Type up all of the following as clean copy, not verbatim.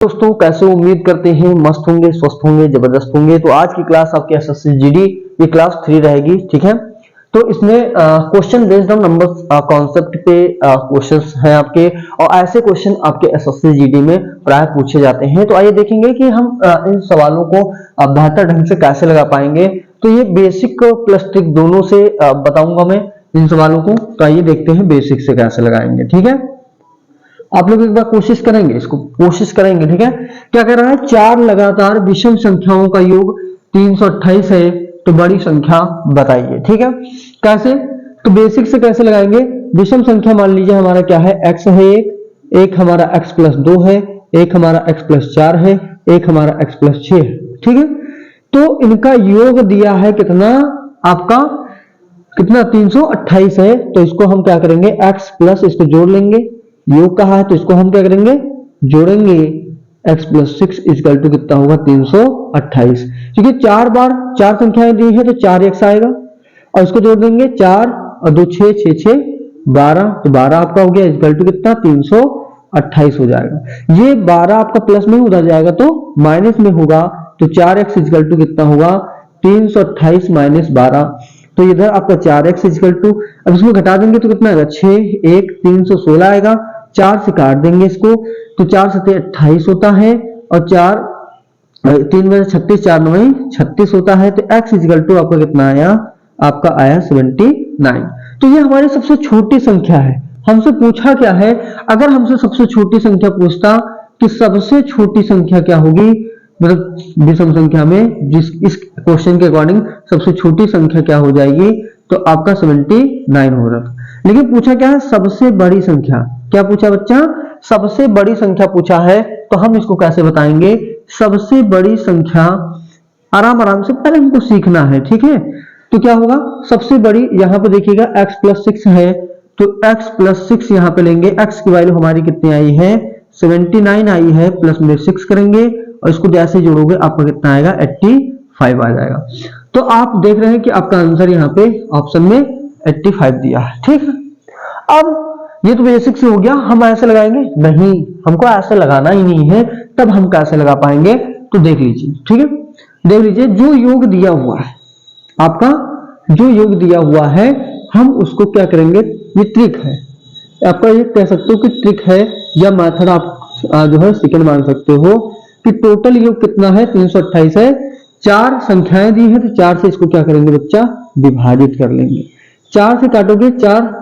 दोस्तों कैसे उम्मीद करते हैं मस्त होंगे, स्वस्थ होंगे, जबरदस्त होंगे। तो आज की क्लास आपके एसएससी जीडी ये क्लास 3 रहेगी, ठीक है। तो इसमें question based on numbers concept पे क्वेश्चंस हैं आपके, और ऐसे क्वेश्चन आपके एसएससी जीडी में प्राय पूछे जाते हैं। तो आइए देखेंगे कि हम इन सवालों को बेहतर ढंग से कैसे लगा पाएंगे। तो ये बेसिक प्लस ट्रिक दोनों से बताऊंगा मैं इन सवालों को। तो आइए देखते हैं बेसिक से कैसे लगाएंगे, ठीक है। आप लोग एक बार कोशिश करेंगे, इसको कोशिश करेंगे, ठीक है। क्या कह रहा है, चार लगातार विषम संख्याओं का योग 328 है, तो बड़ी संख्या बताइए, ठीक है। कैसे, तो बेसिक से कैसे लगाएंगे। विषम संख्या मान लीजिए हमारा क्या है, x है एक हमारा x प्लस 2 है, एक हमारा x प्लस 4 है, एक हमारा x प्लस 6 है, ठीक है। तो इनका योग दिया है कितना, आपका कितना 328 है। तो इसको हम क्या करेंगे, x प्लस इसको जोड़ लेंगे, योग कहा है तो इसको हम क्या करेंगे, जोड़ेंगे। x प्लस 6 इक्वल टू कितना होगा, 328। क्योंकि चार बार चार संख्याएं दी है तो 4x आएगा, और इसको जोड़ देंगे 4 और 2 6 6 6 12, तो 12 आपका हो गया इक्वल टू कितना 328 हो जाएगा। ये 12 आपका प्लस में उधर जाएगा तो माइनस में होगा, तो 4x इक्वल टू कितना होगा 328 माइनस 12, तो इधर आपका 4x इक्वल टू, अब इसको घटा देंगे तो कितना आएगा 6 1 316 आएगा। 4 से काट देंगे इसको, तो 4 से 28 होता है, और 4 3 में 36 4 9 36 होता है। तो x इक्वल टू आपका कितना आया, आपका आया 79। तो ये हमारी सबसे छोटी संख्या है। हमसे पूछा क्या है, अगर हमसे सबसे छोटी संख्या पूछता कि सबसे छोटी संख्या क्या होगी, मतलब विषम संख्या में जिस इस क्वेश्चन के अकॉर्डिंग सबसे छोटी संख्या क्या हो जाएगी, तो आपका 79 हो रहा था। लेकिन पूछा क्या है, सबसे बड़ी संख्या। क्या पूछा बच्चा, सबसे बड़ी संख्या पूछा है। तो हम इसको कैसे बताएंगे, सबसे बड़ी संख्या आराम आराम से पहले हमको सीखना है, ठीक है। तो क्या होगा, सबसे बड़ी यहाँ पे देखिएगा x प्लस 6 है, तो x प्लस 6 यहाँ पे लेंगे। x की वैल्यू हमारी कितनी आई है, 79 आई है, प्लस में 6 करेंगे और इसको जैसे जोड़ोगे आपका कितना आएगा 85 आ जाएगा। तो आप देख रहे हैं कि आपका आंसर यहाँ पे ऑप्शन में 85 दिया है, ठीक है। अब ये तो बेसिक से हो गया, हम ऐसे लगाएंगे नहीं, हमको ऐसे लगाना ही नहीं है, तब हम कैसे लगा पाएंगे। तो देख लीजिए, ठीक है, देख लीजिए जो योग दिया हुआ है आपका, जो योग दिया हुआ है हम उसको क्या करेंगे, ये ट्रिक है आपका, ये कह सकते हो कि ट्रिक है या मेथड आप जो है सेकंड मान सकते हो कि टोटल योग कितना है 328 है। चार संख्याएं दी है तो 4 से इसको क्या करेंगे बच्चा, विभाजित कर लेंगे। 4 से काटोगे 4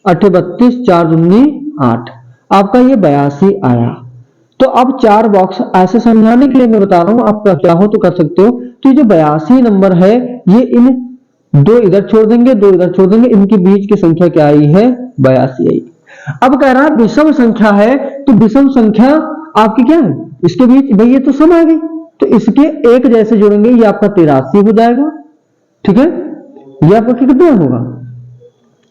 8 32 4 दूनी 8, आपका ये 82 आया। तो अब 4 बॉक्स ऐसे समझाने के लिए मैं बता रहा हूं, आप चाहो तो कर सकते हो। तो ये जो 82 नंबर है, ये इन दो इधर छोड़ देंगे, दो इधर छोड़ देंगे, इनके बीच की संख्या क्या आई है, 82 आई। अब कह रहा है विषम संख्या है, तो विषम संख्या आपकी क्या है, इसके बीच भाई ये तो सम आ गई, तो इसके एक जैसे जोड़ेंगे, ये आपका 83 हो जाएगा, ठीक है। ये आपका कितना होगा,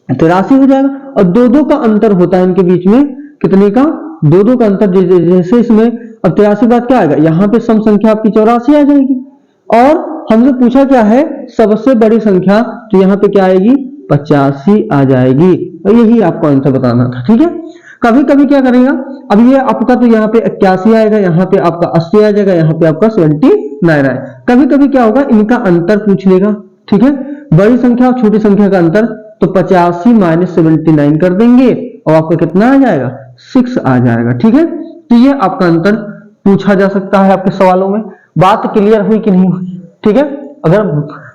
83 हो जाएगा। और दो दो का अंतर होता है इनके बीच में, कितने का, दो दो का अंतर। जैसे इसमें अब 83 बाद क्या आएगा, यहाँ पे सम संख्या आपकी 84 आ जाएगी। और हमसे पूछा क्या है, सबसे बड़ी संख्या, तो यहाँ पे क्या आएगी 85 आ जाएगी, और यही आपको आंसर बताना था, ठीक है। कभी कभी क्या करेगा, अब ये आपका तो यहाँ पे 81 आएगा, यहाँ पे आपका 80 आ जाएगा, यहाँ पे आपका 79 आएगा। कभी कभी क्या होगा, इनका अंतर पूछ लेगा, ठीक है, बड़ी संख्या और छोटी संख्या का अंतर। तो 85 माइनस 79 कर देंगे और आपका कितना आ जाएगा, 6 आ जाएगा, ठीक है। तो ये आपका अंतर पूछा जा सकता है आपके सवालों में। बात क्लियर हुई कि नहीं हुई, ठीक है। अगर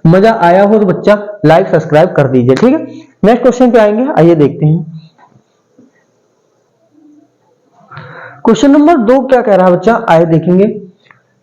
मजा आया हो तो बच्चा लाइक सब्सक्राइब कर दीजिए, ठीक है। नेक्स्ट क्वेश्चन पे आएंगे, आइए देखते हैं। क्वेश्चन नंबर 2 क्या कह रहा है बच्चा, आइए देखेंगे।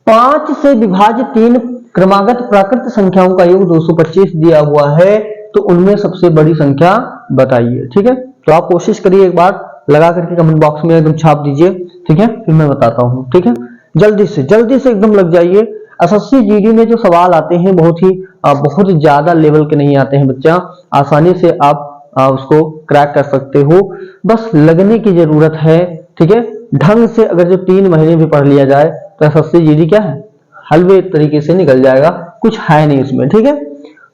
5 से विभाजित 3 क्रमागत प्राकृत संख्याओं का योग 225 दिया हुआ है, तो उनमें सबसे बड़ी संख्या बताइए, ठीक है। तो आप कोशिश करिए, एक बार लगा करके कमेंट बॉक्स में एकदम छाप दीजिए, ठीक है, फिर मैं बताता हूं, ठीक है। जल्दी से एकदम लग जाइए। एसएससी जीडी में जो सवाल आते हैं बहुत ज्यादा लेवल के नहीं आते हैं बच्चा, आसानी से आप उसको क्रैक कर सकते हो, बस लगने की जरूरत है, ठीक है। ढंग से अगर जो 3 महीने भी पढ़ लिया जाए तो एसएससी जीडी क्या है, हलवे तरीके से निकल जाएगा, कुछ है नहीं उसमें, ठीक है।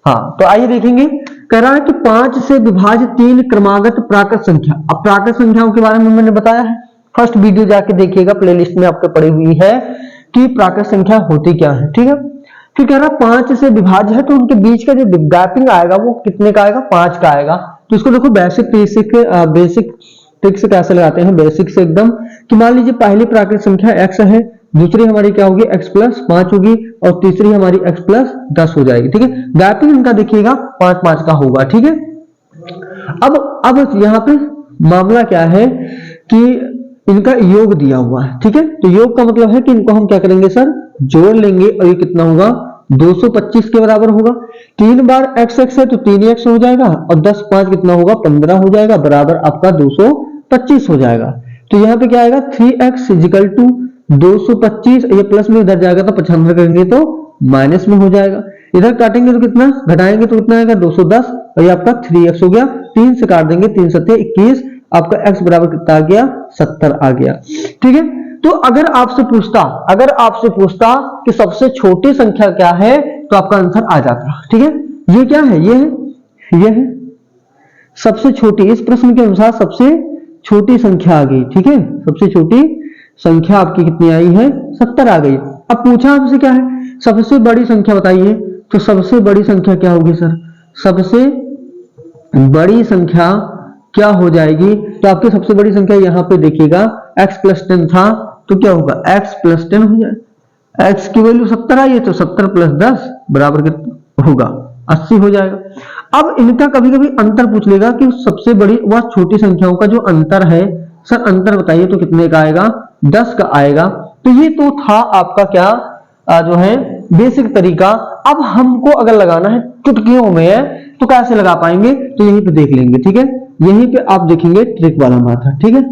हाँ, तो आइए देखेंगे। कह रहा है कि 5 से विभाजित 3 क्रमागत प्राकृत संख्या। अब प्राकृत संख्याओं के बारे में मैंने बताया है, फर्स्ट वीडियो जाके देखिएगा, प्लेलिस्ट में आपके पड़ी हुई है कि प्राकृत संख्या होती क्या है। ठीक है, फिर कह रहा 5 से विभाज्य है तो उनके बीच का जो गैपिंग आएगा वो कितने का आएगा, 5 का आएगा। तो इसको देखो बेसिक ट्रिक से कैसे लगाते हैं, बेसिक से एकदम, कि मान लीजिए पहली प्राकृत संख्या x है, दूसरी हमारी क्या होगी x प्लस 5 होगी, और तीसरी हमारी x प्लस 10 हो जाएगी। ठीक है, गैपिंग इनका देखिएगा 5-5 का होगा। ठीक है, अब यहाँ पे मामला क्या है कि इनका योग दिया हुआ है। ठीक है, तो योग का मतलब है कि इनको हम क्या करेंगे सर, जोड़ लेंगे, और ये कितना होगा 225 के बराबर होगा। 3 बार x है तो 3x हो जाएगा, और 10 5 कितना होगा 15 हो जाएगा, बराबर आपका 225 हो जाएगा। तो यहाँ पे क्या आएगा 3x इजिकल टू 225, ये प्लस में इधर जाएगा तो 95 करेंगे तो माइनस में हो जाएगा, इधर काटेंगे तो कितना, घटाएंगे तो कितना आएगा 210, और ये आपका 3x हो गया। 3 से काट देंगे, 3 7 21, आपका x बराबर कितना आ गया 70 आ गया। ठीक है, तो अगर आपसे पूछता कि सबसे छोटी संख्या क्या है तो आपका आंसर आ जाता। ठीक है, ये क्या है, ये है सबसे छोटी, इस प्रश्न के अनुसार सबसे छोटी संख्या आ गई। ठीक है, सबसे छोटी संख्या आपकी कितनी आई है 70 आ गई। अब पूछा हमसे क्या है, सबसे बड़ी संख्या बताइए, तो सबसे बड़ी संख्या क्या होगी सर, सबसे बड़ी संख्या क्या हो जाएगी, तो आपकी सबसे बड़ी संख्या यहाँ पे देखिएगा x प्लस 10 था तो क्या होगा x प्लस 10 हो जाएगा, x की वैल्यू 70 आई है तो 70 प्लस 10 बराबर कितना होगा 80 हो जाएगा। अब इनका कभी कभी अंतर पूछ लेगा कि सबसे बड़ी व छोटी संख्याओं का जो अंतर है, सर अंतर बताइए तो कितने का आएगा 10 का आएगा। तो ये तो था आपका क्या जो है बेसिक तरीका। अब हमको अगर लगाना है चुटकियों में है तो कैसे लगा पाएंगे, तो यहीं पे देख लेंगे। ठीक है, यहीं पे आप देखेंगे ट्रिक वाला मेथड। ठीक है,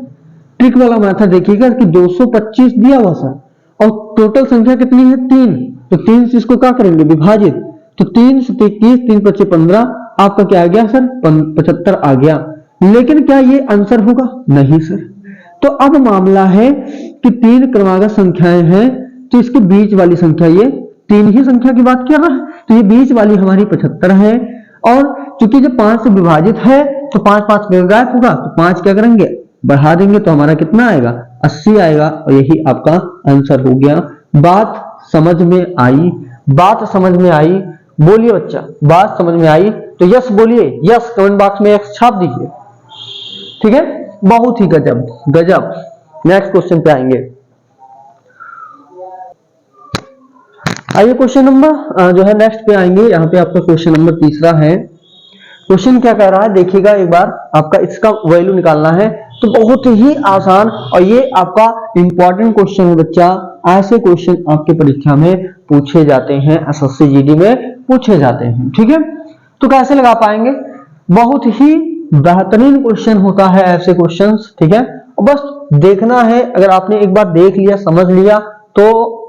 ट्रिक वाला मेथड देखिएगा कि 225 दिया हुआ सर, और टोटल संख्या कितनी है 3, तो 3 से इसको क्या करेंगे विभाजित, तो 3 से 21, 3 5 15, आपका क्या आ गया सर 75 आ गया। लेकिन क्या ये आंसर होगा, नहीं सर। तो अब मामला है कि 3 क्रमागत संख्याएं हैं, तो इसके बीच वाली संख्या, ये 3 ही संख्या की बात कर रहा है, तो ये बीच वाली हमारी 75 है, और चूंकि जब 5 से विभाजित है तो 5 5 गायब होगा, तो 5 क्या करेंगे बढ़ा देंगे तो हमारा कितना आएगा 80 आएगा, और यही आपका आंसर हो गया। बात समझ में आई, बात समझ में आई, बोलिए बच्चा बात समझ में आई तो यस बोलिए, यस कमेंट बॉक्स में यस छाप दीजिए। ठीक है, बहुत ही गजब गजब। नेक्स्ट क्वेश्चन पे आएंगे, आइए क्वेश्चन नंबर जो है नेक्स्ट पे आएंगे। यहाँ पे आपका क्वेश्चन नंबर 3 है। क्वेश्चन क्या कह रहा है देखिएगा एक बार, आपका इसका वैल्यू निकालना है, तो बहुत ही आसान, और ये आपका इंपॉर्टेंट क्वेश्चन है बच्चा। ऐसे क्वेश्चन आपके परीक्षा में पूछे जाते हैं, एसएससी जीडी में पूछे जाते हैं। ठीक है, तो कैसे लगा पाएंगे, बहुत ही बेहतरीन क्वेश्चन होता है ऐसे क्वेश्चंस। ठीक है, बस देखना है, अगर आपने एक बार देख लिया समझ लिया तो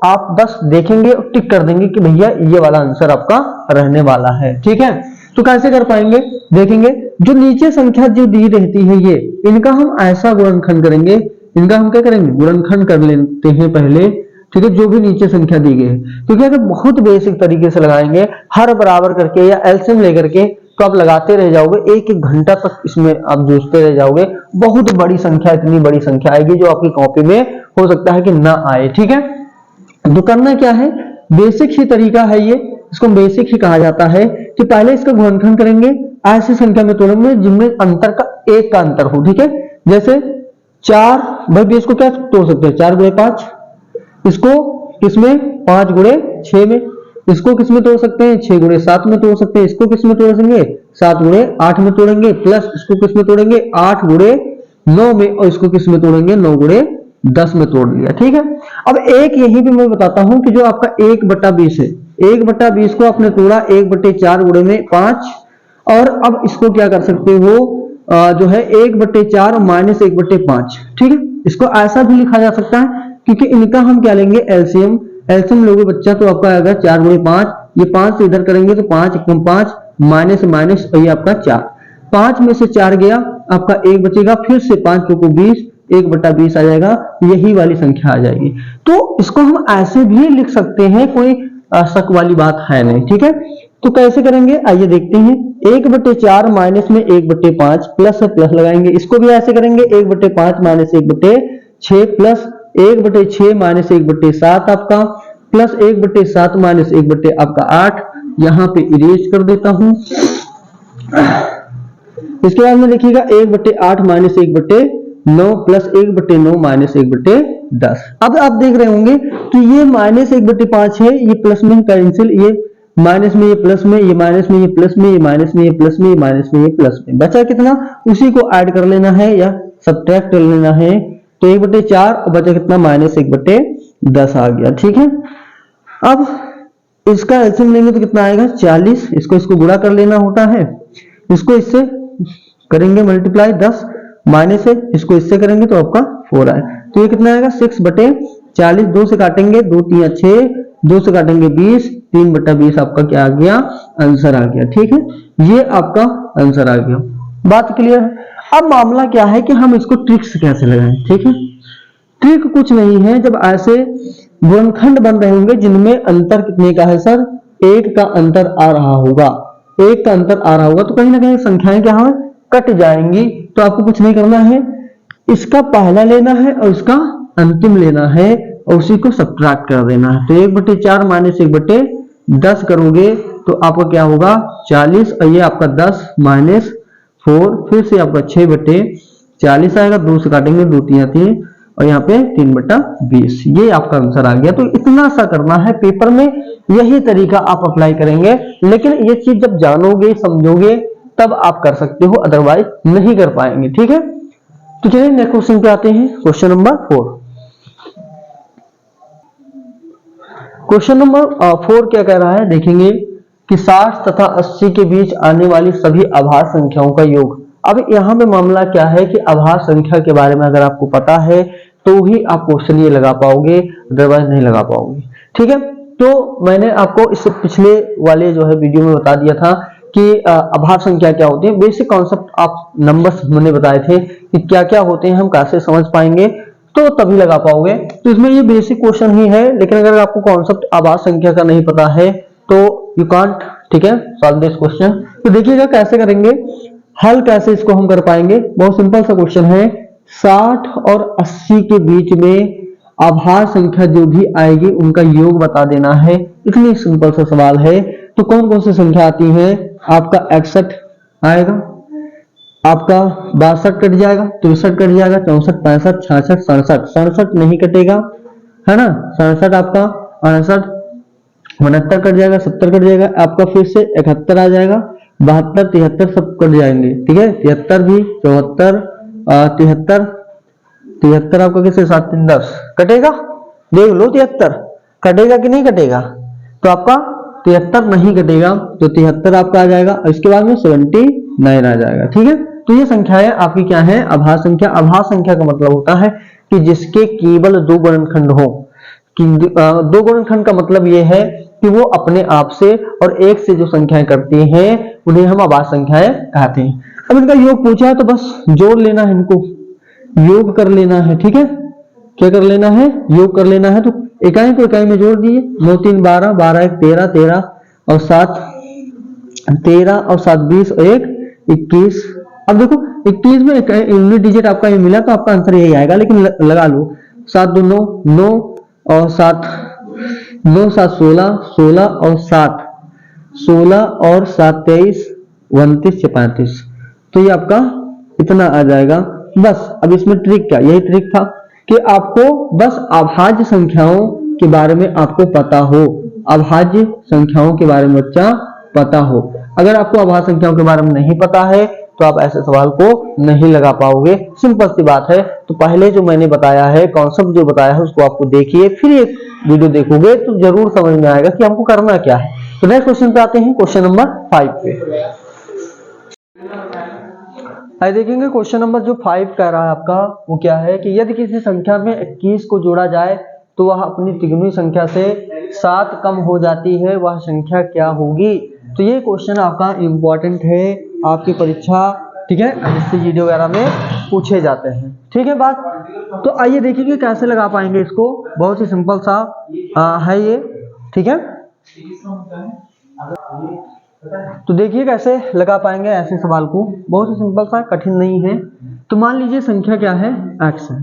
आप बस देखेंगे और टिक कर देंगे कि भैया ये वाला आंसर आपका रहने वाला है। ठीक है, तो कैसे कर पाएंगे देखेंगे, जो नीचे संख्या जो दी रहती है ये, इनका हम ऐसा गुणनखंड करेंगे, इनका हम क्या करेंगे गुणनखंड कर लेते हैं पहले। ठीक है, जो भी नीचे संख्या दी गई है, क्योंकि अगर बहुत बेसिक तरीके से लगाएंगे हर बराबर करके या एलसीएम लेकर के, तो आप लगाते रह जाओगे, एक एक घंटा तक इसमें आप जूझते रह जाओगे। बहुत बड़ी संख्या, इतनी बड़ी संख्या आएगी जो आपकी कॉपी में हो सकता है कि ना आए। ठीक है, तो करना क्या है, बेसिक ही तरीका है ये, इसको बेसिक ही कहा जाता है कि पहले इसका गुणनखंड करेंगे, ऐसी संख्या में तोड़ेंगे जिनमें अंतर का एक का अंतर हो। ठीक है, जैसे 4, भाई इसको क्या तोड़ सकते हैं 4 गुणे 5, इसको किसमें 5 गुणे 6 में, इसको किसमें तोड़ सकते हैं 6 गुणे 7 में तोड़ सकते हैं, इसको किसमें तोड़ेंगे 7 गुणे 8 में तोड़ेंगे, प्लस इसको किसमें तोड़ेंगे 8 गुणे 9 में, और इसको किसमें तोड़ेंगे 9 गुणे 10 में तोड़ लिया। ठीक है, अब एक यही भी मैं बताता हूं कि जो आपका 1/20 है, 1/20 को आपने तोड़ा 1/4 गुणे में 5, और अब इसको क्या कर सकते हो जो है 1/4 माइनस 1/5। ठीक है, इसको ऐसा भी लिखा जा सकता है, क्योंकि इनका हम क्या लेंगे एलसीएम, एलसीएम लोगे बच्चा तो आपका आएगा 4 गुणे 5, ये 5 से इधर करेंगे तो 5 एकम 5 माइनस माइनस, और ये आपका 4, 5 में से 4 गया, आपका 1 बचेगा, फिर से 5 को 20, 1/20 आ जाएगा, यही वाली संख्या आ जाएगी। तो इसको हम ऐसे भी लिख सकते हैं, कोई शक वाली बात है नहीं। ठीक है, तो कैसे करेंगे आइए देखते हैं। 1/4 माइनस में 1/5 प्लस प्लस लगाएंगे, इसको भी ऐसे करेंगे 1/5 माइनस 6 प्लस 1/6 माइनस 1/7 आपका, प्लस 1/7 माइनस 1 आपका 8, यहाँ पे इरेज कर देता हूं। इसके बाद में देखिएगा 1/8 माइनस 1/9 प्लस 1/9 माइनस 1/10। अब आप देख रहे होंगे तो ये माइनस 1/5 है, ये प्लस में कैंसिल, ये माइनस में, ये प्लस में, ये माइनस में, ये प्लस में, ये माइनस में, ये प्लस में, ये माइनस में, ये प्लस में, बचा कितना, उसी को ऐड कर लेना है या सब्ट्रैक्ट कर लेना है। तो 1/4 और बचा कितना, माइनस 1/10 आ गया। ठीक है, अब इसका एलसीएम लेंगे तो कितना आएगा, 40। इसको गुणा कर लेना होता है, इसको इससे करेंगे मल्टीप्लाई, 10 माइनस है, इसको इससे करेंगे तो आपका 4 आए। तो ये कितना आएगा, 6/40, 2 से काटेंगे, 2 3 6, 2 से काटेंगे 20, 3/20 आपका क्या आ गया, आंसर आ गया। ठीक है, ये आपका आंसर आ गया। बात क्लियर है। अब मामला क्या है कि हम इसको ट्रिक्स कैसे लगाएं। ठीक है, ट्रिक कुछ नहीं है, जब ऐसे गुणनखंड बन रहे होंगे जिनमें अंतर कितने का है सर, 1 का अंतर आ रहा होगा, 1 का अंतर आ रहा होगा, तो कहीं ना कहीं संख्याएं क्या है, कट जाएंगी। तो आपको कुछ नहीं करना है, इसका पहला लेना है और इसका अंतिम लेना है और उसी को सब्ट्रैक्ट कर देना है। तो 1/4 माइनस 1/10 करोगे तो आपका क्या होगा, 40, और ये आपका 10 माइनस 4, फिर से आपका 6/40 आएगा, 2 से काटेंगे, 2 3 3, और यहाँ पे 3/20, ये आपका आंसर आ गया। तो इतना सा करना है, पेपर में यही तरीका आप अप्लाई करेंगे, लेकिन ये चीज जब जानोगे समझोगे तब आप कर सकते हो, अदरवाइज नहीं कर पाएंगे। ठीक है, तो चलिए नेक्स्ट क्वेश्चन पे आते हैं, क्वेश्चन नंबर 4। क्वेश्चन नंबर 4 क्या कह रहा है, देखेंगे कि 60 तथा 80 के बीच आने वाली सभी आभाज्य संख्याओं का योग। अब यहाँ पे मामला क्या है कि आभाज्य संख्या के बारे में अगर आपको पता है तो ही आप क्वेश्चन ये लगा पाओगे, अदरवाइज नहीं लगा पाओगे। ठीक है, तो मैंने आपको इससे पिछले वाले जो है वीडियो में बता दिया था कि आभाज्य संख्या क्या होती है, बेसिक कॉन्सेप्ट आप नंबर्स मैंने बताए थे कि क्या क्या होते हैं, हम कैसे समझ पाएंगे तो तभी लगा पाओगे। तो इसमें ये बेसिक क्वेश्चन ही है, लेकिन अगर आपको कॉन्सेप्ट आभाज्य संख्या का नहीं पता है तो यू कांट, ठीक है, सॉल्व दिस क्वेश्चन। तो देखिएगा कैसे करेंगे, हल कैसे इसको हम कर पाएंगे। बहुत सिंपल सा क्वेश्चन है, 60 और 80 के बीच में आभाज्य संख्या जो भी आएगी उनका योग बता देना है, इतनी सिंपल सा सवाल है। तो कौन कौन सी संख्या आती है, आपका 61 आएगा, आपका 62 कट जाएगा, 63 कट जाएगा, 64 65 66 67, 67 नहीं कटेगा है ना, 67 आपका, 68 69 कट जाएगा, 70 कट जाएगा, आपका फिर से 71 आ जाएगा, 72 73 सब कट जाएंगे। ठीक है, 73 भी, 74 73 73 आपका कैसे 7 3 10 कटेगा, देख लो 73 कटेगा कि नहीं कटेगा, तो आपका 73 नहीं कटेगा, तो 73 आपका आ जाएगा, और इसके बाद में 79 आ जाएगा। ठीक है, तो ये संख्याएं आपकी क्या है, आभाज्य संख्या। आभाज्य संख्या का मतलब होता है कि जिसके केवल 2 गुणनखंड हो, कि 2 गुणनखंड का मतलब ये है कि वो अपने आप से और एक से जो संख्याएं करती हैं उन्हें हम आभाज्य संख्याएं कहते हैं। अब इनका योग पूछा है तो बस जोड़ लेना है, इनको योग कर लेना है। ठीक है, क्या कर लेना है, योग कर लेना है। तो इकाई को इकाई में जोड़ दिए, 9 3 12, 12 1 13, 13 और 7 13 और 7 20 और 1 21। अब देखो 21 में यूनिट डिजिट आपका ये मिला तो आपका आंसर यही आएगा, लेकिन लगा लो 7 2 9 9 और 7 9 7 16 16 और 7 16 और 7 23 29 35, तो ये आपका इतना आ जाएगा। बस अब इसमें ट्रिक क्या, यही ट्रिक था कि आपको बस अभाज्य संख्याओं के बारे में आपको पता हो, अभाज्य संख्याओं के बारे में बच्चा पता हो। अगर आपको अभाज्य संख्याओं के बारे में नहीं पता है तो आप ऐसे सवाल को नहीं लगा पाओगे, सिंपल सी बात है। तो पहले जो मैंने बताया है, कॉन्सेप्ट जो बताया है उसको आपको देखिए, फिर एक वीडियो देखोगे तो जरूर समझ में आएगा कि हमको करना क्या है। तो नेक्स्ट क्वेश्चन पे आते हैं, क्वेश्चन नंबर 5 पे। आइए देखेंगे क्वेश्चन नंबर जो 5 कह रहा है आपका, वो क्या है कि यदि किसी संख्या में 21 को जोड़ा जाए तो वह अपनी तिगुनी संख्या से 7 कम हो जाती है, वह संख्या क्या होगी। तो ये क्वेश्चन आपका इम्पोर्टेंट है आपकी परीक्षा, ठीक है, इससे वीडियो वगैरह में पूछे जाते हैं। ठीक है बात, तो आइए देखेंगे कैसे लगा पाएंगे इसको। बहुत ही सिंपल सा है ये, ठीक है। तो देखिए कैसे लगा पाएंगे ऐसे सवाल को, बहुत ही सिंपल सा, कठिन नहीं है। तो मान लीजिए संख्या क्या है, x है,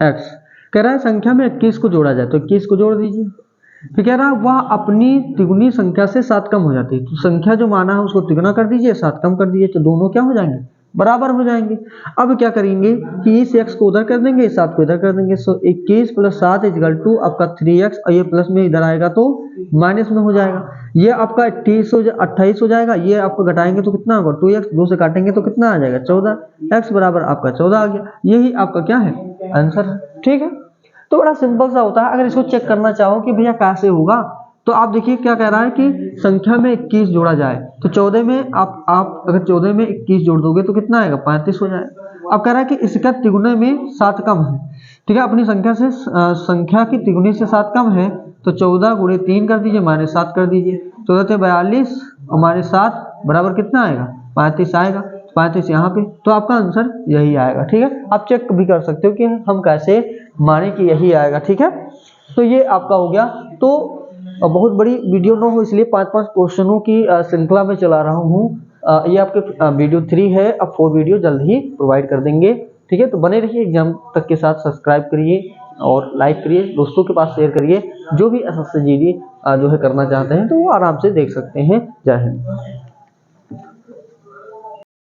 x। कह रहा है संख्या में 21 को जोड़ा जाए तो 21 को जोड़ दीजिए। फिर कह रहा है वह अपनी तिगुनी संख्या से 7 कम हो जाती है, तो संख्या जो माना है उसको तिगुना कर दीजिए, 7 कम कर दीजिए, तो दोनों क्या हो जाएंगे, बराबर हो जाएंगे। अब क्या करेंगे कि इस x को उधर कर देंगे, इस 7 को इधर कर देंगे। सो 21 + 7 = आपका 3x, और ये प्लस में इधर आएगा तो माइनस में हो जाएगा। ये आपका 28 हो जाएगा, ये आपको घटाएंगे तो कितना होगा 2x, 2 से काटेंगे तो कितना आ जाएगा 14, x बराबर आपका 14 आ गया। यही आपका क्या है, आंसर है। ठीक है, तो बड़ा सिंपल सा होता है। अगर इसको चेक करना चाहो कि भैया कैसे होगा, तो आप देखिए क्या कह रहा है कि संख्या में 21 जोड़ा जाए, तो 14 में आप अगर 14 में 21 जोड़ दोगे तो कितना आएगा, 35 हो जाएगा। अब कह रहा है कि इसका तिगुने में 7 कम है, ठीक है, अपनी संख्या से संख्या की तिगुनी से 7 कम है, तो 14 × 3 कर दीजिए, -7 कर दीजिए। 14 × 42 और -7 बराबर कितना आएगा, 35 आएगा। 35 यहाँ पे, तो आपका आंसर यही आएगा। ठीक है, आप चेक भी कर सकते हो कि हम कैसे माने कि यही आएगा। ठीक है, तो ये आपका हो गया। तो बहुत बड़ी वीडियो ना हो, इसलिए 5-5 क्वेश्चनों की श्रृंखला में चला रहा हूँ। ये आपके वीडियो 3 है, अब 4 वीडियो जल्द ही प्रोवाइड कर देंगे। ठीक है, तो बने रहिए एग्जाम तक के साथ, सब्सक्राइब करिए और लाइक करिए, दोस्तों के पास शेयर करिए। जो भी SSC GD जो है करना चाहते हैं तो वो आराम से देख सकते हैं। जय हिंद।